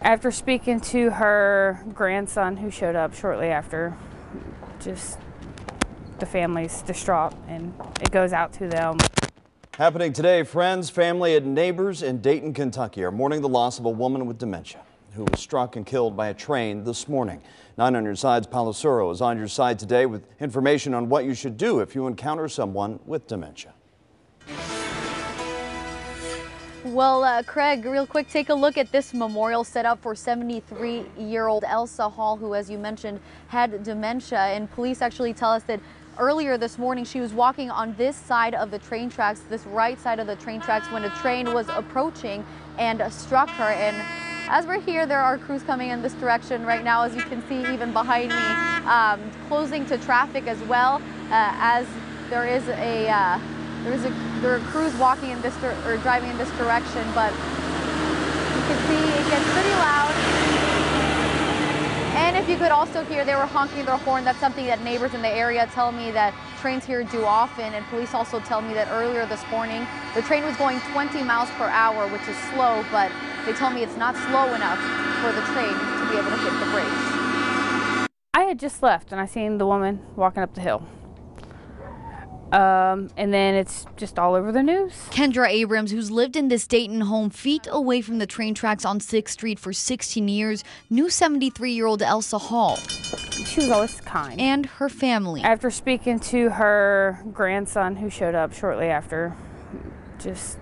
After speaking to her grandson who showed up shortly after, just the family's distraught and it goes out to them. Happening today, friends, family, and neighbors in Dayton, Kentucky are mourning the loss of a woman with dementia who was struck and killed by a train this morning. 9 on your side's Palasuro is on your side today with information on what you should do if you encounter someone with dementia. Well, Craig, real quick, take a look at this memorial set up for 73-year-old Elsa Hall, who, as you mentioned, had dementia. And police actually tell us that earlier this morning, she was walking on this side of the train tracks, this right side of the train tracks, when a train was approaching and struck her. And as we're here, there are crews coming in this direction right now, as you can see, even behind me, closing to traffic as well, as there are crews walking in this or driving in this direction. But you can see it gets pretty loud. And if you could also hear, they were honking their horn. That's something that neighbors in the area tell me that trains here do often. And police also tell me that earlier this morning, the train was going 20 miles per hour, which is slow, but they tell me it's not slow enough for the train to be able to hit the brakes. I had just left and I seen the woman walking up the hill. And then it's just all over the news. Kendra Abrams, who's lived in this Dayton home feet away from the train tracks on 6th Street for 16 years, knew 73-year-old Elsa Hall. She was always kind. And her family. After speaking to her grandson who showed up shortly after, just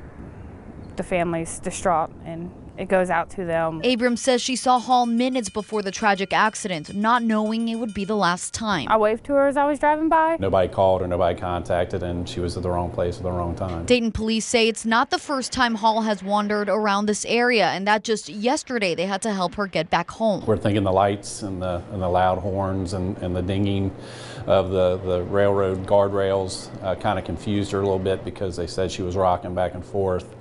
the family's distraught and it goes out to them. Abrams says she saw Hall minutes before the tragic accident, not knowing it would be the last time. I waved to her as I was driving by. Nobody called or nobody contacted, and she was at the wrong place at the wrong time. Dayton police say it's not the first time Hall has wandered around this area, and that just yesterday they had to help her get back home. We're thinking the lights and the loud horns and the dinging of the railroad guardrails kind of confused her a little bit, because they said she was rocking back and forth.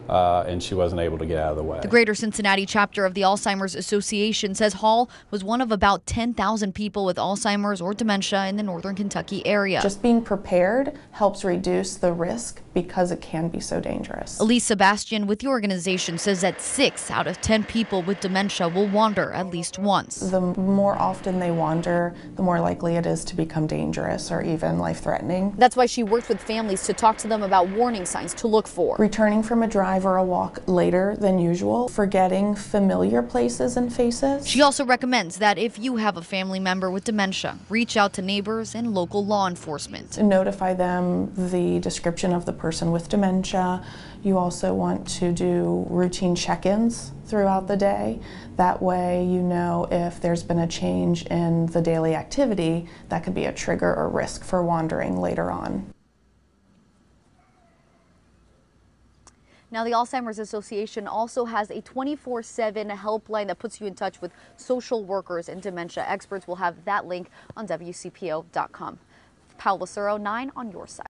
And she wasn't able to get out of the way. The Greater Cincinnati chapter of the Alzheimer's Association says Hall was one of about 10,000 people with Alzheimer's or dementia in the northern Kentucky area. Just being prepared helps reduce the risk because it can be so dangerous. Elise Sebastian with the organization says that 6 out of 10 people with dementia will wander at least once. The more often they wander, the more likely it is to become dangerous or even life-threatening. That's why she worked with families to talk to them about warning signs to look for. Returning from a drive or a walk later than usual, forgetting familiar places and faces. She also recommends that if you have a family member with dementia, reach out to neighbors and local law enforcement. Notify them the description of the person with dementia. You also want to do routine check-ins throughout the day. That way you know if there's been a change in the daily activity that could be a trigger or risk for wandering later on. Now, the Alzheimer's Association also has a 24/7 helpline that puts you in touch with social workers and dementia experts. We'll have that link on WCPO.com. Paola Suro, 9 on your side.